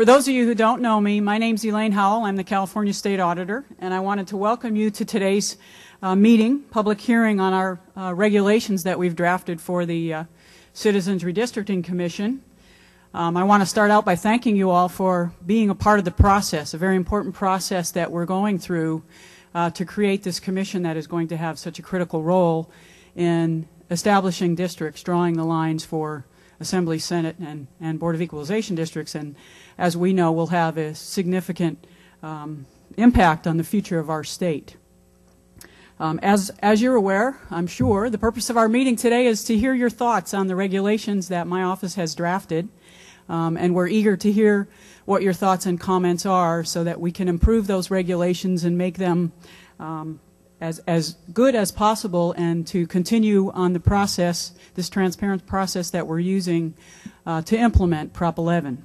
For those of you who don't know me, my name's Elaine Howell. I'm the California State Auditor, and I wanted to welcome you to today's public hearing on our regulations that we've drafted for the Citizens Redistricting Commission. I want to start out by thanking you all for being a part of the process, a very important process that we're going through to create this commission that is going to have such a critical role in establishing districts, drawing the lines for Assembly, Senate, and Board of Equalization districts, and as we know, will have a significant impact on the future of our state. As you're aware, I'm sure, the purpose of our meeting today is to hear your thoughts on the regulations that my office has drafted, and we're eager to hear what your thoughts and comments are so that we can improve those regulations and make them as good as possible, and to continue on the process, this transparent process that we're using to implement Prop 11.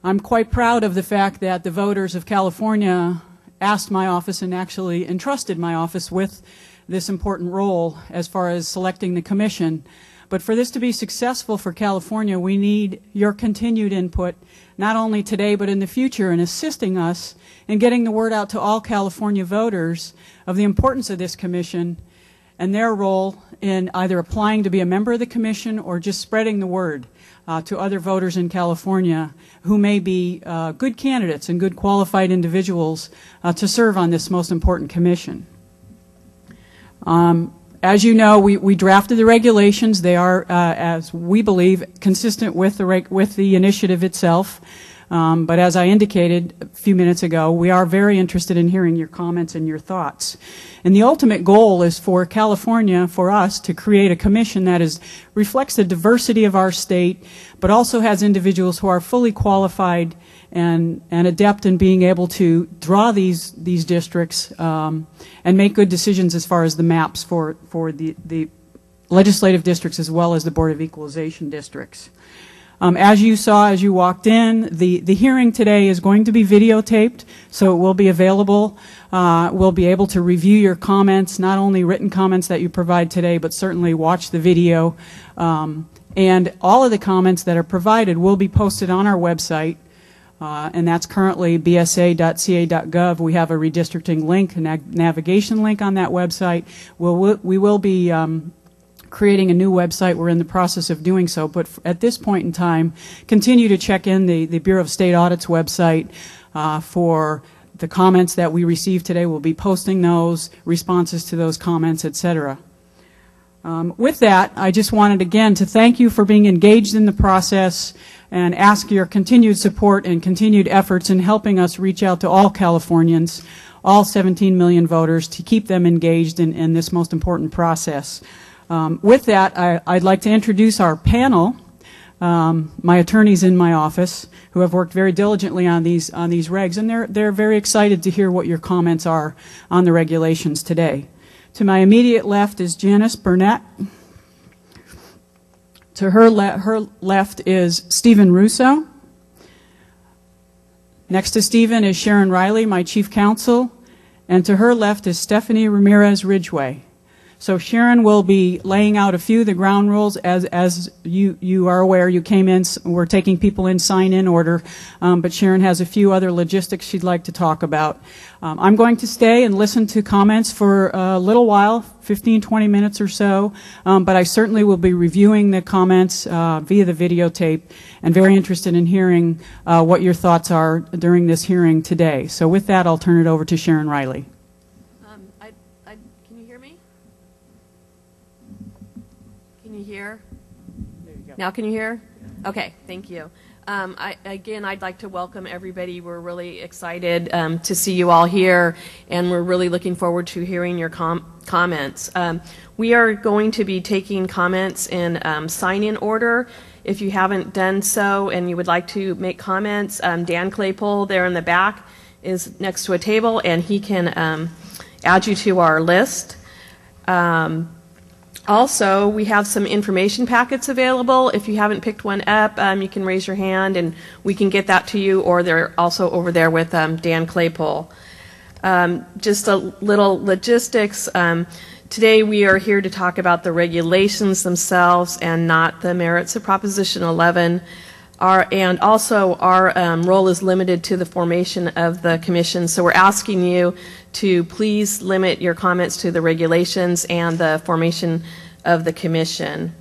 I'm quite proud of the fact that the voters of California asked my office and actually entrusted my office with this important role as far as selecting the commission. But for this to be successful for California, we need your continued input, not only today but in the future, in assisting us in getting the word out to all California voters of the importance of this commission and their role in either applying to be a member of the commission or just spreading the word to other voters in California who may be good candidates and good qualified individuals to serve on this most important commission. As you know, we drafted the regulations. They are, as we believe, consistent with the initiative itself. But as I indicated a few minutes ago, we are very interested in hearing your comments and your thoughts. And the ultimate goal is for California, for us, to create a commission that reflects the diversity of our state, but also has individuals who are fully qualified and adept in being able to draw these districts and make good decisions as far as the maps for the legislative districts as well as the Board of Equalization districts. As you saw as you walked in, the hearing today is going to be videotaped, so it will be available. We'll be able to review your comments, not only written comments that you provide today, but certainly watch the video. And all of the comments that are provided will be posted on our website, and that's currently bsa.ca.gov. We have a redistricting link, a navigation link on that website. We will be creating a new website. We're in the process of doing so, but at this point in time, continue to check in the Bureau of State Audit's website for the comments that we received today. We'll be posting those, responses to those comments, etc. With that, I just wanted again to thank you for being engaged in the process and ask your continued support and continued efforts in helping us reach out to all Californians, all 17 million voters, to keep them engaged in this most important process. With that, I'd like to introduce our panel, my attorneys in my office, who have worked very diligently on these regs, and they're very excited to hear what your comments are on the regulations today. To my immediate left is Janice Burnett. To her left is Stephen Russo. Next to Stephen is Sharon Riley, my chief counsel, and to her left is Stephanie Ramirez Ridgway. So Sharon will be laying out a few of the ground rules. As you are aware, you came in, we're taking people in sign-in order, but Sharon has a few other logistics she'd like to talk about. I'm going to stay and listen to comments for a little while, 15, 20 minutes or so, but I certainly will be reviewing the comments via the videotape, and very interested in hearing what your thoughts are during this hearing today. So with that, I'll turn it over to Sharon Riley. Can you hear me? Can you hear? There you go. Now can you hear? Okay, thank you. Again, I'd like to welcome everybody. We're really excited to see you all here, and we're really looking forward to hearing your comments. We are going to be taking comments in sign-in order. If you haven't done so and you would like to make comments, Dan Claypole there in the back is next to a table, and he can add you to our list. Also, we have some information packets available. If you haven't picked one up, you can raise your hand and we can get that to you, or they're also over there with Dan Claypole. Just a little logistics. Today we are here to talk about the regulations themselves and not the merits of Proposition 11. And also, our role is limited to the formation of the commission, so we're asking you to please limit your comments to the regulations and the formation of the commission.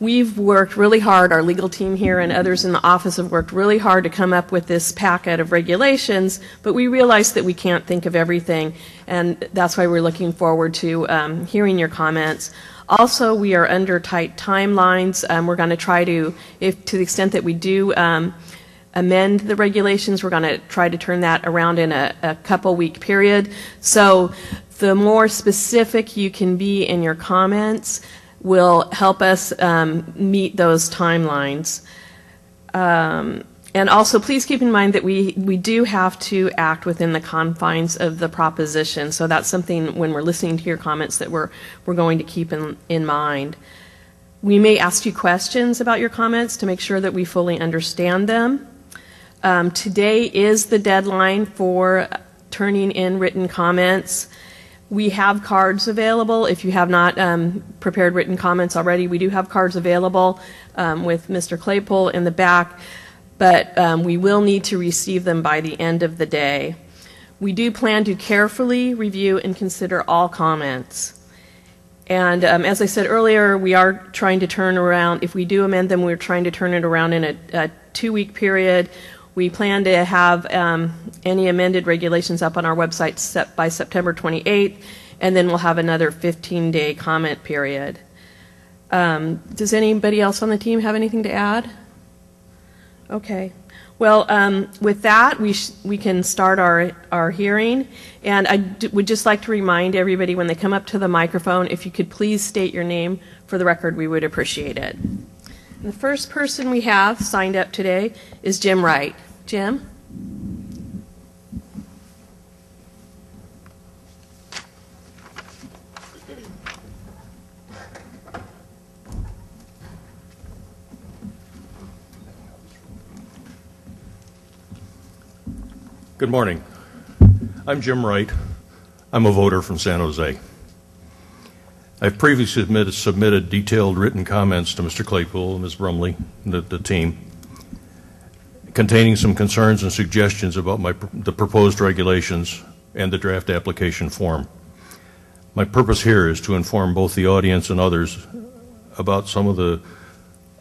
We've worked really hard, our legal team here and others in the office have worked really hard to come up with this packet of regulations, but we realize that we can't think of everything, and that's why we're looking forward to hearing your comments. Also, we are under tight timelines. We're going to try to, to the extent that we do amend the regulations, we're going to try to turn that around in a couple-week period. So the more specific you can be in your comments will help us meet those timelines. And also, please keep in mind that we do have to act within the confines of the proposition. So that's something, when we're listening to your comments, that we're going to keep in mind. We may ask you questions about your comments to make sure that we fully understand them. Today is the deadline for turning in written comments. We have cards available. If you have not prepared written comments already, we do have cards available with Mr. Claypool in the back, but we will need to receive them by the end of the day. We do plan to carefully review and consider all comments. And as I said earlier, we are trying to turn around, if we do amend them, we're trying to turn it around in a 2-week period. We plan to have any amended regulations up on our website by September 28th, and then we'll have another 15-day comment period. Does anybody else on the team have anything to add? Okay. Well, with that, we can start our hearing. And I would just like to remind everybody, when they come up to the microphone, if you could please state your name for the record, we would appreciate it. The first person we have signed up today is Jim Wright. Jim? Good morning. I'm Jim Wright. I'm a voter from San Jose. I've previously submitted detailed written comments to Mr. Claypool and Ms. Brumley, the team, containing some concerns and suggestions about the proposed regulations and the draft application form. My purpose here is to inform both the audience and others about some of the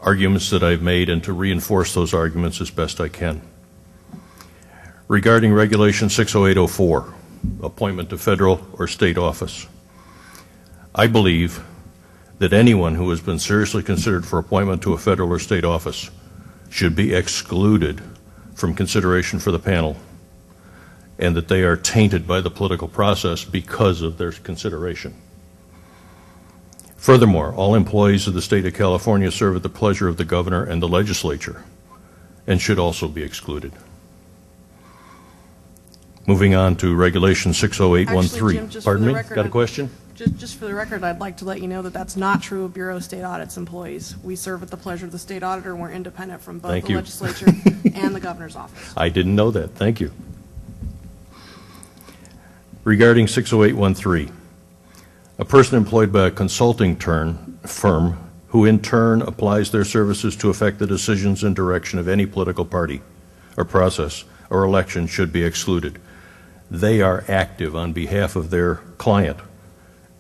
arguments that I've made and to reinforce those arguments as best I can. Regarding Regulation 60804, appointment to federal or state office, I believe that anyone who has been seriously considered for appointment to a federal or state office should be excluded from consideration for the panel, and that they are tainted by the political process because of their consideration. Furthermore, all employees of the state of California serve at the pleasure of the governor and the legislature and should also be excluded. Moving on to Regulation 60813. Actually, Jim, Pardon me? Got a question? Just for the record, I'd like to let you know that that's not true of Bureau of State Audit's employees. We serve at the pleasure of the state auditor, and we're independent from both the legislature and the governor's office. I didn't know that. Thank you. Regarding 60813, a person employed by a consulting firm who in turn applies their services to affect the decisions and direction of any political party or process or election should be excluded. They are active on behalf of their client,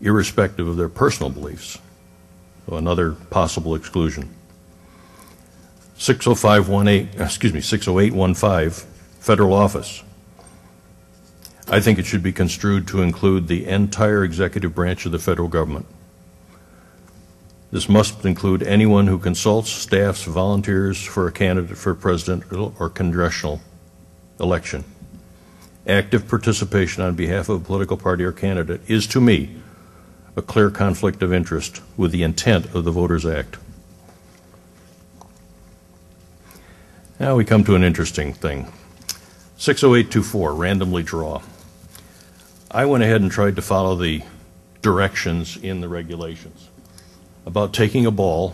irrespective of their personal beliefs. So another possible exclusion. 60815, federal office. I think it should be construed to include the entire executive branch of the federal government. This must include anyone who consults, staffs, volunteers for a candidate for president or congressional election. Active participation on behalf of a political party or candidate is, to me, a clear conflict of interest with the intent of the Voters Act. Now we come to an interesting thing. 60824, randomly draw. I went ahead and tried to follow the directions in the regulations about taking a ball